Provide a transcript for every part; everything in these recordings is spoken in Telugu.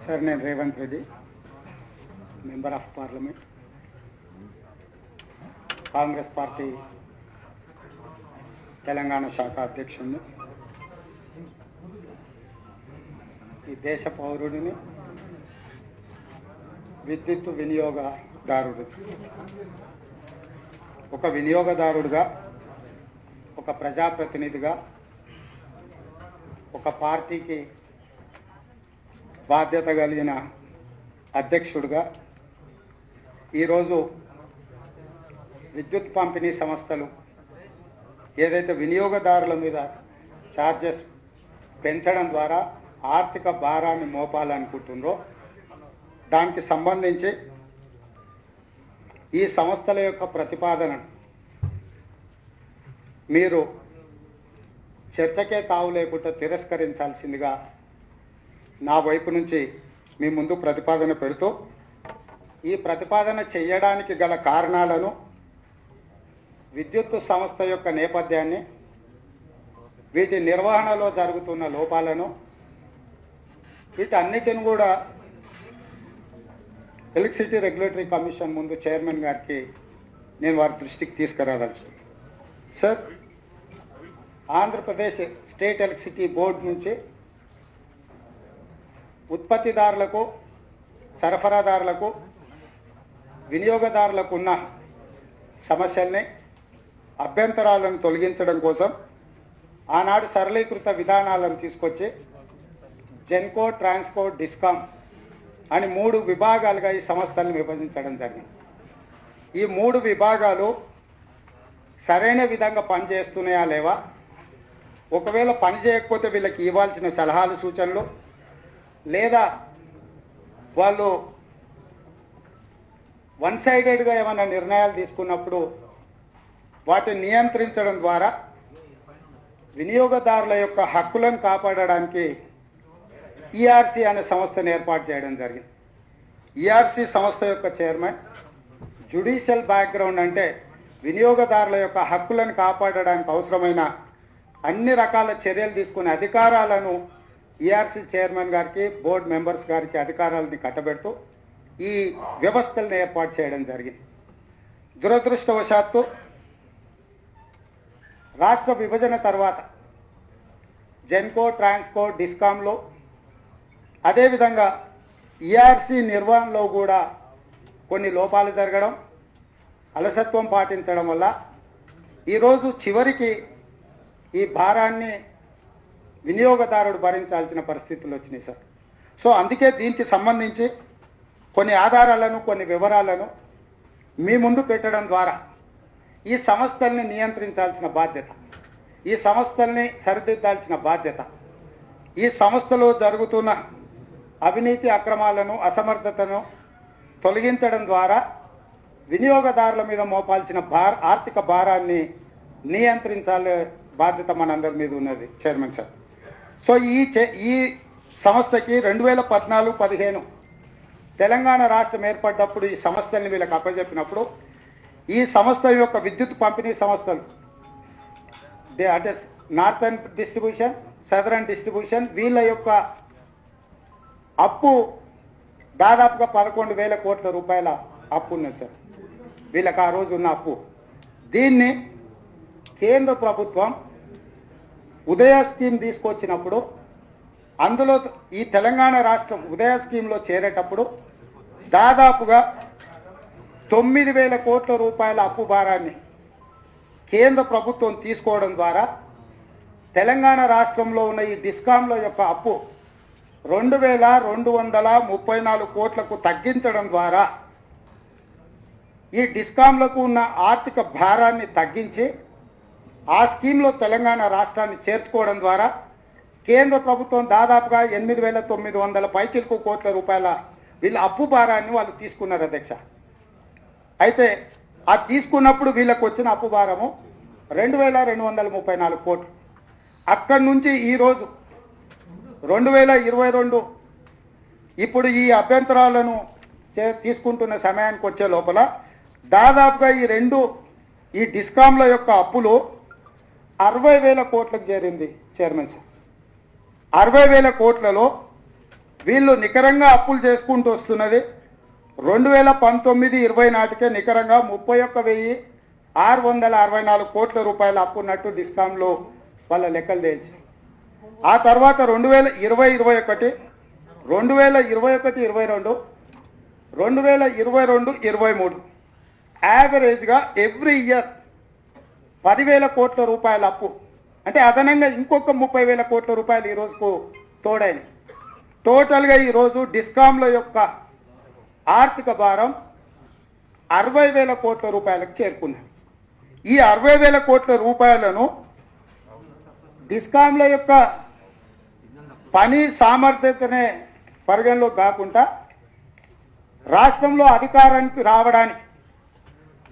సార్, నేను Revanth Reddy, member of parliament, Congress party Telangana శాఖ అధ్యక్షుడిని. ఈ దేశ పౌరుడిని, విద్యుత్ వినియోగదారుడు, ఒక వినియోగదారుడిగా, ఒక ప్రజాప్రతినిధిగా, ఒక పార్టీకి బాధ్యత కలిగిన అధ్యక్షుడిగా ఈరోజు విద్యుత్ పంపిణీ సంస్థలు ఏదైతే వినియోగదారుల మీద ఛార్జెస్ పెంచడం ద్వారా ఆర్థిక భారాన్ని మోపాలనుకుంటుందో దానికి సంబంధించి ఈ సంస్థల యొక్క ప్రతిపాదనను మీరు చర్చకే తావు లేకుండా తిరస్కరించాల్సిందిగా నా వైపు నుంచి మీ ముందు ప్రతిపాదన పెడుతూ, ఈ ప్రతిపాదన చేయడానికి గల కారణాలను, విద్యుత్ సంస్థ యొక్క నేపథ్యాన్ని, వీటి నిర్వహణలో జరుగుతున్న లోపాలను, వీటన్నిటిని కూడా ఎలక్ట్రిసిటీ రెగ్యులేటరీ కమిషన్ ముందు చైర్మన్ గారికి నేను వారి దృష్టికి తీసుకురాదలుచుకున్నాను. Sir, Andhra Pradesh state electricity board నుంచి ఉత్పత్తిదారులకు, సరఫరాదారులకు, వినియోగదారులకు ఉన్న సమస్యల్ని, అభ్యంతరాలను తొలగించడం కోసం ఆనాడు సరళీకృత విధానాలను తీసుకొచ్చి జెన్కో, ట్రాన్స్కో, డిస్కామ్ అని 3 విభాగాలుగా ఈ సంస్థలను విభజించడం జరిగింది. ఈ 3 విభాగాలు సరైన విధంగా పనిచేస్తున్నాయా లేవా, ఒకవేళ పని చేయకపోతే వీళ్ళకి ఇవ్వాల్సిన సలహాలు, సూచనలు, లేదా వాళ్ళు వన్ సైడెడ్గా ఏమైనా నిర్ణయాలు తీసుకున్నప్పుడు వాటిని నియంత్రించడం ద్వారా వినియోగదారుల యొక్క హక్కులను కాపాడడానికి ఈఆర్సీ అనే సంస్థను ఏర్పాటు చేయడం జరిగింది. ఈఆర్సీ సంస్థ యొక్క చైర్మన్ జ్యుడిషియల్ బ్యాక్గ్రౌండ్, అంటే వినియోగదారుల యొక్క హక్కులను కాపాడడానికి అవసరమైన అన్ని రకాల చర్యలు తీసుకునే అధికారాలను ఈఆర్సీ చైర్మన్ గారికి, బోర్డు మెంబర్స్ గారికి అధికారాలని కట్టబెడుతూ ఈ వ్యవస్థలను ఏర్పాటు చేయడం జరిగింది. దురదృష్టవశాత్తు రాష్ట్ర విభజన తర్వాత జెన్కో, ట్రాన్స్కో, డిస్కామ్లో, అదేవిధంగా ఈఆర్సీ నిర్వహణలో కూడా కొన్ని లోపాలు జరగడం, అలసత్వం పాటించడం వల్ల ఈరోజు చివరికి ఈ భారాన్ని వినియోగదారుడు భరించాల్సిన పరిస్థితులు వచ్చినాయి సార్. సో అందుకే దీనికి సంబంధించి కొన్ని ఆధారాలను, కొన్ని వివరాలను మీ ముందు పెట్టడం ద్వారా ఈ సంస్థల్ని నియంత్రించాల్సిన బాధ్యత, ఈ సంస్థల్ని సరిదిద్దాల్సిన బాధ్యత, ఈ సంస్థలో జరుగుతున్న అవినీతి, అక్రమాలను, అసమర్థతను తొలగించడం ద్వారా వినియోగదారుల మీద మోపాల్సిన ఆర్థిక భారాన్ని నియంత్రించాలే బాధ్యత మనందరి మీద ఉన్నది చైర్మన్ సార్. సో ఈ సంస్థకి 2014-15 తెలంగాణ రాష్ట్రం ఏర్పడ్డప్పుడు ఈ సంస్థల్ని వీళ్ళకి అప్పచెప్పినప్పుడు ఈ సంస్థ యొక్క విద్యుత్ పంపిణీ సంస్థలు అంటే నార్థన్ డిస్ట్రిబ్యూషన్, సదరన్ డిస్ట్రిబ్యూషన్, వీళ్ళ యొక్క అప్పు దాదాపుగా 11,000 కోట్ల రూపాయల అప్పు ఉన్నది సార్. వీళ్ళకి ఆ రోజు ఉన్న అప్పు. దీన్ని కేంద్ర ప్రభుత్వం ఉదయ స్కీమ్ తీసుకొచ్చినప్పుడు, అందులో ఈ తెలంగాణ రాష్ట్రం ఉదయ స్కీమ్లో చేరేటప్పుడు దాదాపుగా 9,000 కోట్ల రూపాయల అప్పు భారాన్ని కేంద్ర ప్రభుత్వం తీసుకోవడం ద్వారా తెలంగాణ రాష్ట్రంలో ఉన్న ఈ డిస్కామ్ల యొక్క అప్పు 2,234 కోట్లకు తగ్గించడం ద్వారా ఈ డిస్కామ్లకు ఉన్న ఆర్థిక భారాన్ని తగ్గించి ఆ స్కీమ్లో తెలంగాణ రాష్ట్రాన్ని చేర్చుకోవడం ద్వారా కేంద్ర ప్రభుత్వం దాదాపుగా 8,900 పైచిలకు కోట్ల రూపాయల వీళ్ళ అప్పు భారాన్ని వాళ్ళు తీసుకున్నారు అధ్యక్ష. అయితే ఆ తీసుకున్నప్పుడు వీళ్ళకు వచ్చిన అప్పు భారము 2,234 కోట్లు. అక్కడి నుంచి ఈరోజు 2022 ఇప్పుడు ఈ అభ్యంతరాలను తీసుకుంటున్న సమయానికి వచ్చే లోపల దాదాపుగా ఈ డిస్కామ్ల యొక్క అప్పులు 60,000 కోట్లకు చేరింది చైర్మన్ సార్. 60,000 కోట్లలో వీళ్ళు నికరంగా అప్పులు చేసుకుంటూ వస్తున్నది 2019-20 నాటికే నికరంగా 31,664 కోట్ల రూపాయల అప్పు ఉన్నట్టు డిస్కాంలో వాళ్ళ లెక్కలు తేల్చి ఆ తర్వాత 2020-21 2021-22 2022-23 యావరేజ్గా ఎవ్రీ ఇయర్ 10,000 కోట్ల రూపాయల అప్పు అంటే అదనంగా ఇంకొక 30,000 కోట్ల రూపాయలు ఈ రోజుకు తోడైనవి. టోటల్గా ఈరోజు డిస్కాంల యొక్క ఆర్థిక భారం 60,000 కోట్ల రూపాయలకు చేరుకున్నది. ఈ 60,000 కోట్ల రూపాయలను డిస్కాంల యొక్క పని సామర్థ్యతనే పరిగణలో కాకుండా రాష్ట్రంలో అధికారానికి రావడానికి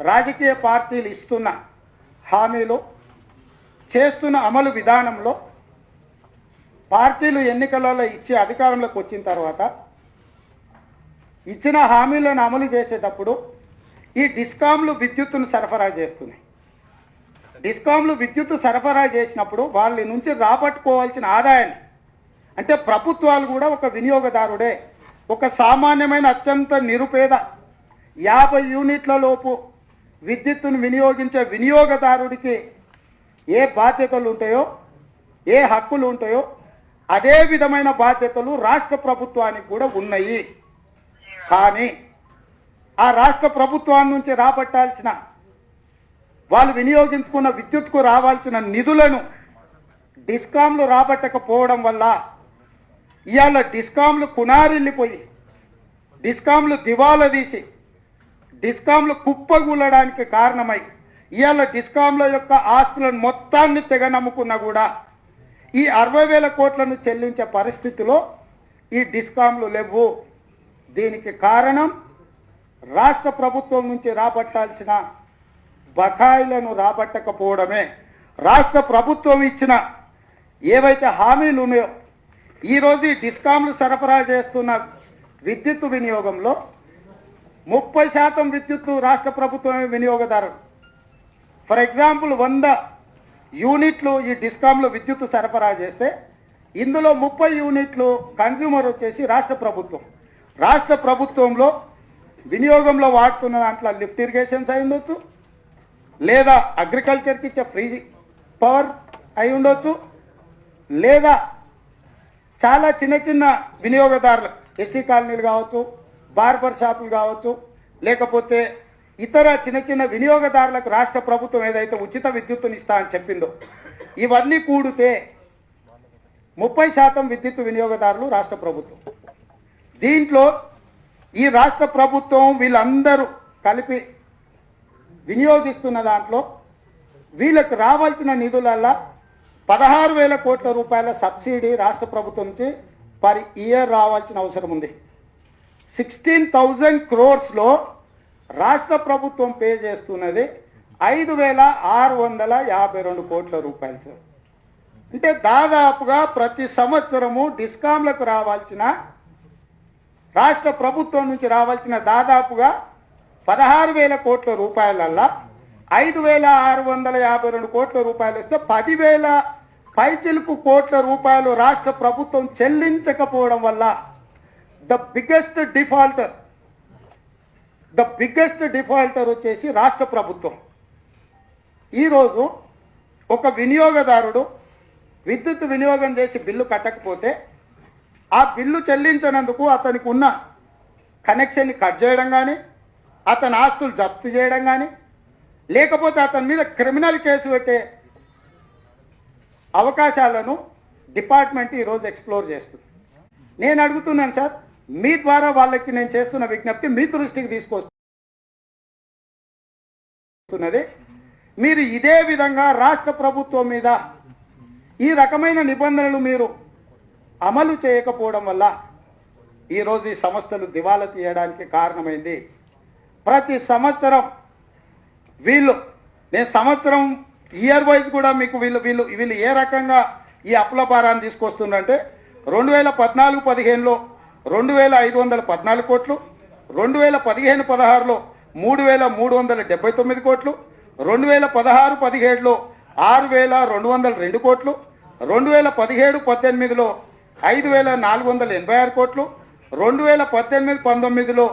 రాజకీయ పార్టీలు ఇస్తున్న హామీలు చేస్తున్న అమలు విధానంలో పార్టీలు ఎన్నికలలో ఇచ్చి అధికారంలోకి వచ్చిన తర్వాత ఇచ్చిన హామీలను అమలు చేసేటప్పుడు ఈ డిస్కాంలు విద్యుత్తును సరఫరా చేస్తున్నాయి. డిస్కాంలు విద్యుత్తు సరఫరా చేసినప్పుడు వాళ్ళ నుంచి రాబట్టుకోవాల్సిన ఆదాయాన్ని అంటే ప్రభుత్వాలు కూడా ఒక వినియోగదారుడే, ఒక సామాన్యమైన అత్యంత నిరుపేద 50 యూనిట్ల లోపు విద్యుత్తును వినియోగించే వినియోగదారుడికి ఏ బాధ్యతలు ఉంటాయో ఏ హక్కులు ఉంటాయో అదే విధమైన బాధ్యతలు రాష్ట్ర ప్రభుత్వానికి కూడా ఉన్నాయి. కానీ ఆ రాష్ట్ర ప్రభుత్వం నుంచి రాబట్టాల్సిన వాళ్ళు వినియోగించుకున్న విద్యుత్కు రావాల్సిన నిధులను డిస్కాంలు రాబట్టకపోవడం వల్ల ఇవాళ డిస్కాంలు కునారిల్లిపోయి డిస్కాంలు దివాలా తీసి డిస్కాంలు కుప్పగూలడానికి కారణమై ఇవాళ డిస్కాంల యొక్క ఆస్తులను మొత్తాన్ని తెగ నమ్ముకున్నా కూడా ఈ 60,000 కోట్లను చెల్లించే పరిస్థితిలో ఈ డిస్కాంలు లేవు. దీనికి కారణం రాష్ట్ర ప్రభుత్వం నుంచి రాబట్టాల్సిన బకాయిలను రాబట్టకపోవడమే. రాష్ట్ర ప్రభుత్వం ఇచ్చిన ఏవైతే హామీలు ఉన్నాయో ఈరోజు ఈ డిస్కాంలు సరఫరా చేస్తున్న విద్యుత్ వినియోగంలో 30% విద్యుత్తు రాష్ట్ర ప్రభుత్వమే వినియోగదారుడు. ఫర్ ఎగ్జాంపుల్ 100 యూనిట్లు ఈ డిస్కాంలో విద్యుత్తు సరఫరా చేస్తే ఇందులో 30 యూనిట్లు కన్జ్యూమర్ వచ్చేసి రాష్ట్ర ప్రభుత్వం. రాష్ట్ర ప్రభుత్వంలో వినియోగంలో వాడుతున్న దాంట్లో లిఫ్ట్ ఇరిగేషన్స్ అయి ఉండొచ్చు, లేదా అగ్రికల్చర్కి ఇచ్చే ఫ్రీ పవర్ అయి ఉండొచ్చు, లేదా చాలా చిన్న చిన్న వినియోగదారులు ఎస్సీ కాలనీలు కావచ్చు, బార్బర్ షాపులు కావచ్చు, లేకపోతే ఇతర చిన్న చిన్న వినియోగదారులకు రాష్ట్ర ప్రభుత్వం ఏదైతే ఉచిత విద్యుత్తుని ఇస్తా అని చెప్పిందో ఇవన్నీ కూడితే 30% విద్యుత్ వినియోగదారులు రాష్ట్ర ప్రభుత్వం. దీంట్లో ఈ రాష్ట్ర ప్రభుత్వం వీళ్ళందరూ కలిపి వినియోగిస్తున్న దాంట్లో వీళ్ళకి రావాల్సిన నిధులల్లా 16,000 కోట్ల రూపాయల సబ్సిడీ రాష్ట్ర ప్రభుత్వం నుంచి పర్ ఇయర్ రావాల్సిన అవసరం ఉంది. 16,000 crores రాష్ట్ర ప్రభుత్వం పే చేస్తున్నది 5,652 కోట్ల రూపాయలు సార్. అంటే దాదాపుగా ప్రతి సంవత్సరము డిస్కాంలకు రావాల్సిన రాష్ట్ర ప్రభుత్వం నుంచి రావాల్సిన దాదాపుగా 16,000 కోట్ల రూపాయలల్లా 5,652 కోట్ల రూపాయలు ఇస్తే 10,000 పైచిలుకు కోట్ల రూపాయలు రాష్ట్ర ప్రభుత్వం చెల్లించకపోవడం వల్ల ద బిగ్గెస్ట్ డిఫాల్టర్ వచ్చేసి రాష్ట్ర ప్రభుత్వం. ఈరోజు ఒక వినియోగదారుడు విద్యుత్ వినియోగం చేసి బిల్లు కట్టకపోతే ఆ బిల్లు చెల్లించినందుకు అతనికి ఉన్న కనెక్షన్ని కట్ చేయడం కానీ, అతని ఆస్తులు జప్తు చేయడం కానీ, లేకపోతే అతని మీద క్రిమినల్ కేసు పెట్టే అవకాశాలను డిపార్ట్మెంట్ ఈరోజు ఎక్స్ప్లోర్ చేస్తుంది. నేను అడుగుతున్నాను సార్, మీ ద్వారా వాళ్ళకి నేను చేస్తున్న విజ్ఞప్తి మీ దృష్టికి తీసుకొస్తున్నది. మీరు ఇదే విధంగా రాష్ట్ర ప్రభుత్వం మీద ఈ రకమైన నిబంధనలు మీరు అమలు చేయకపోవడం వల్ల ఈరోజు ఈ సంస్థలు దివాలా తీయడానికి కారణమైంది. ప్రతి సంవత్సరం నేను సంవత్సరం ఇయర్ వైజ్ కూడా మీకు వీళ్ళు ఏ రకంగా ఈ అప్పుల భారాన్ని తీసుకొస్తుందంటే 2014-15లో 2,514 కోట్లు, 2015-16లో 3,379 కోట్లు, 2016-17లో 6,202 కోట్లు, 2017-18లో 5,486 కోట్లు, 2018-19లో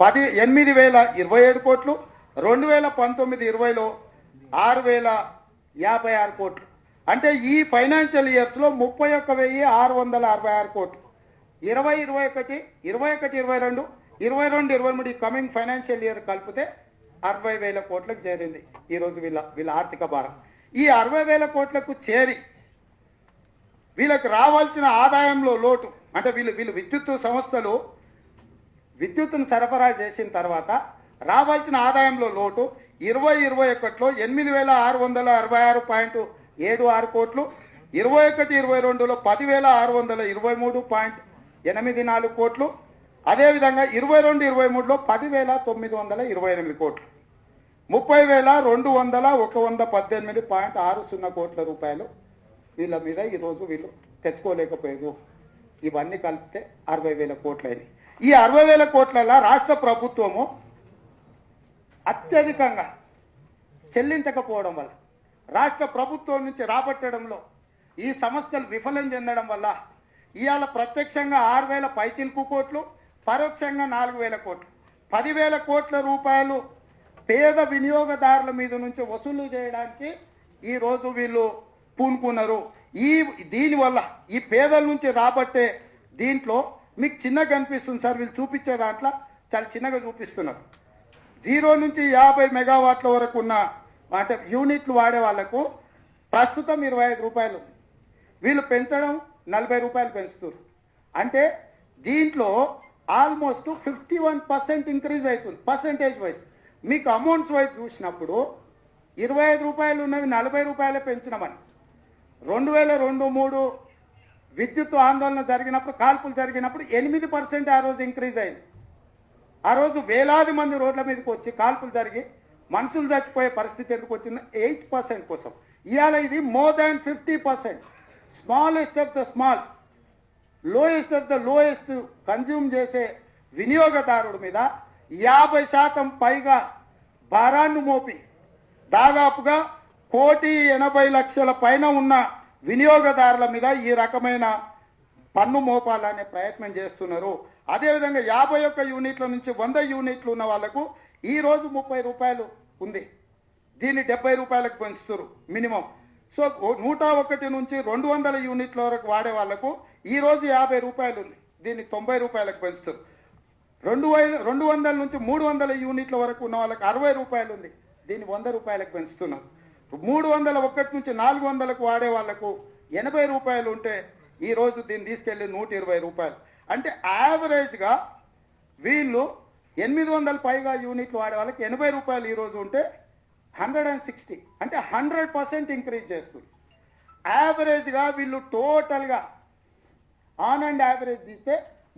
8,027 కోట్లు, 2019-20లో 6,056 కోట్లు. అంటే ఈ ఫైనాన్షియల్ ఇయర్స్లో 31,666 కోట్లు. 20-21, 21-22, 22-23 కమింగ్ ఫైనాన్షియల్ ఇయర్ కలిపితే 60,000 కోట్లకు చేరింది ఈరోజు వీళ్ళ ఆర్థిక భారం. ఈ 60,000 కోట్లకు చేరి వీళ్ళకి రావాల్సిన ఆదాయంలో లోటు, అంటే వీళ్ళు విద్యుత్ సంస్థలు విద్యుత్తును సరఫరా చేసిన తర్వాత రావాల్సిన ఆదాయంలో లోటు 20-21లో 8,666.76 కోట్లు, 21-22లో 10,623.84 కోట్లు, అదేవిధంగా 22-23లో 10,928 కోట్లు, 30,218.60 కోట్ల రూపాయలు వీళ్ళ మీద ఈరోజు వీళ్ళు తెచ్చుకోలేకపోయారు. ఇవన్నీ కలిపితే 60,000 కోట్లు అయినాయి. ఈ 60,000 కోట్లలో రాష్ట్ర ప్రభుత్వము అత్యధికంగా చెల్లించకపోవడం వల్ల, రాష్ట్ర ప్రభుత్వం నుంచి రాబట్టడంలో ఈ సంస్థలు విఫలం చెందడం వల్ల ఇవాళ ప్రత్యక్షంగా 6,000 పైచిలుకు కోట్లు, పరోక్షంగా 4,000 కోట్లు, 10,000 కోట్ల రూపాయలు పేద వినియోగదారుల మీద నుంచి వసూలు చేయడానికి ఈరోజు వీళ్ళు పూనుకున్నారు. దీనివల్ల ఈ పేదల నుంచి రాబట్టే దీంట్లో మీకు చిన్నగా కనిపిస్తుంది సార్, వీళ్ళు చూపించే దాంట్లో చాలా చిన్నగా చూపిస్తున్నారు. 0 నుంచి 50 మెగావాట్ల వరకు ఉన్న అంటే యూనిట్లు వాడే వాళ్లకు ప్రస్తుతం 25 రూపాయలు, వీళ్ళు పెంచడం 40 రూపాయలు పెంచుతారు. అంటే దీంట్లో ఆల్మోస్ట్ 51% ఇంక్రీజ్ అవుతుంది పర్సెంటేజ్ వైజ్. మీకు అమౌంట్స్ వైజ్ చూసినప్పుడు 25 రూపాయలు ఉన్నవి 40 రూపాయలే పెంచినామని. 2002-03 విద్యుత్ ఆందోళన జరిగినప్పుడు, కాల్పులు జరిగినప్పుడు 8% ఆ రోజు ఇంక్రీజ్ అయింది. ఆ రోజు వేలాది మంది రోడ్ల మీదకి వచ్చి కాల్పులు జరిగి మనుషులు చచ్చిపోయే పరిస్థితి ఎందుకు వచ్చింది? 8% కోసం. ఇవాళ ఇది more than 50%. Smallest of the small, lowest of the lowest consume చేసే వినియోగదారుడి మీద 50% పైగా భారాన్ని మోపి దాదాపుగా 1,80,00,000 పైన ఉన్న వినియోగదారుల మీద ఈ రకమైన పన్ను మోపాలనే ప్రయత్నం చేస్తున్నారు. అదేవిధంగా 51 యూనిట్ల నుంచి 100 యూనిట్లు ఉన్న వాళ్లకు ఈరోజు 30 రూపాయలు ఉంది, దీన్ని 70 రూపాయలకు పెంచుతారు మినిమం. సో 101 నుంచి 200 యూనిట్ల వరకు వాడే వాళ్లకు ఈరోజు 50 రూపాయలు ఉంది, దీన్ని 90 రూపాయలకు పెంచుతారు. 200 నుంచి 300 యూనిట్ల వరకు ఉన్న వాళ్ళకి 60 రూపాయలు ఉంది, దీన్ని 100 రూపాయలకు పెంచుతున్నారు. 301 నుంచి 400కు వాడే వాళ్లకు 80 రూపాయలు ఉంటే ఈరోజు దీన్ని తీసుకెళ్ళి 120 రూపాయలు. అంటే యావరేజ్గా వీళ్ళు 800 పైగా యూనిట్లు వాడే వాళ్ళకి 80 రూపాయలు ఈరోజు ఉంటే 160, అంటే 100% ఇంక్రీజ్ చేస్తుంది. యావరేజ్గా వీళ్ళు టోటల్గా ఆన్ అండ్ యావరేజ్ తీస్తే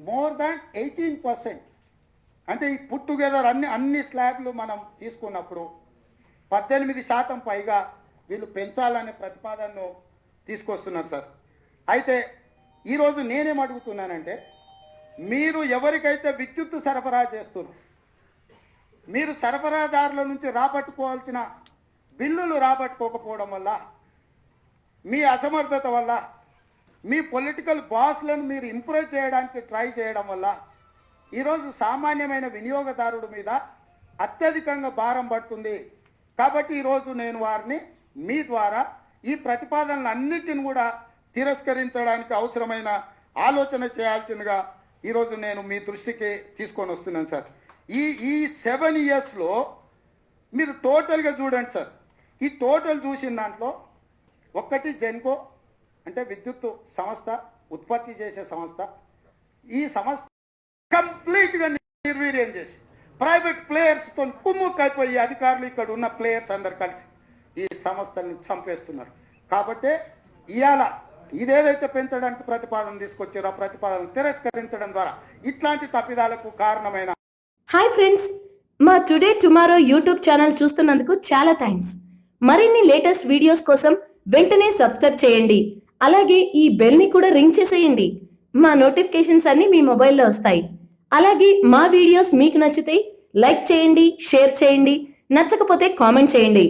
మోర్ దాన్ 18%. అంటే ఈ పుట్ టుగెదర్ అన్ని స్లాబ్లు మనం తీసుకున్నప్పుడు 18% పైగా వీళ్ళు పెంచాలనే ప్రతిపాదనను తీసుకొస్తున్నారు సార్. అయితే ఈరోజు నేనేం అడుగుతున్నానంటే, మీరు ఎవరికైతే విద్యుత్ సరఫరా చేస్తున్నారు, మీరు సరఫరాదారుల నుంచి రాబట్టుకోవాల్సిన బిల్లులు రాబట్టుకోకపోవడం వల్ల, మీ అసమర్థత వల్ల, మీ పొలిటికల్ బాస్లను మీరు ఇంప్రెస్ చేయడానికి ట్రై చేయడం వల్ల ఈరోజు సామాన్యమైన వినియోగదారుడి మీద అత్యధికంగా భారం పడుతుంది. కాబట్టి ఈరోజు నేను వారిని మీ ద్వారా ఈ ప్రతిపాదనలన్నిటిని కూడా తిరస్కరించడానికి అవసరమైన ఆలోచన చేయాల్సిందిగా ఈరోజు నేను మీ దృష్టికి తీసుకొని వస్తున్నాను సార్. ఈ 7 ఇయర్స్లో మీరు టోటల్గా చూడండి సార్. ఈ టోటల్ చూసిన దాంట్లో ఒక్కటి జెన్కో, అంటే విద్యుత్ సంస్థ, ఉత్పత్తి చేసే సంస్థ, ఈ సంస్థ కంప్లీట్గా నిర్వీర్యం చేసి ప్రైవేట్ ప్లేయర్స్తో కుమ్ముక్కైపోయి అధికారులు ఇక్కడ ఉన్న ప్లేయర్స్ అందరు కలిసి ఈ సంస్థల్ని చంపేస్తున్నారు. కాబట్టి ఇవాళ ఇదేదైతే పెంచడానికి ప్రతిపాదన తీసుకొచ్చారో ఆ ప్రతిపాదన తిరస్కరించడం ద్వారా ఇట్లాంటి తప్పిదాలకు కారణమైన. హాయ్ ఫ్రెండ్స్, మా టుడే టుమారో యూట్యూబ్ ఛానల్ చూస్తున్నందుకు చాలా థ్యాంక్స్. మరిన్ని లేటెస్ట్ వీడియోస్ కోసం వెంటనే సబ్స్క్రైబ్ చేయండి. అలాగే ఈ బెల్ ని కూడా రింగ్ చేసేయండి. మా నోటిఫికేషన్స్ అన్ని మీ మొబైల్లో వస్తాయి. అలాగే మా వీడియోస్ మీకు నచ్చితే లైక్ చేయండి, షేర్ చేయండి, నచ్చకపోతే కామెంట్ చేయండి.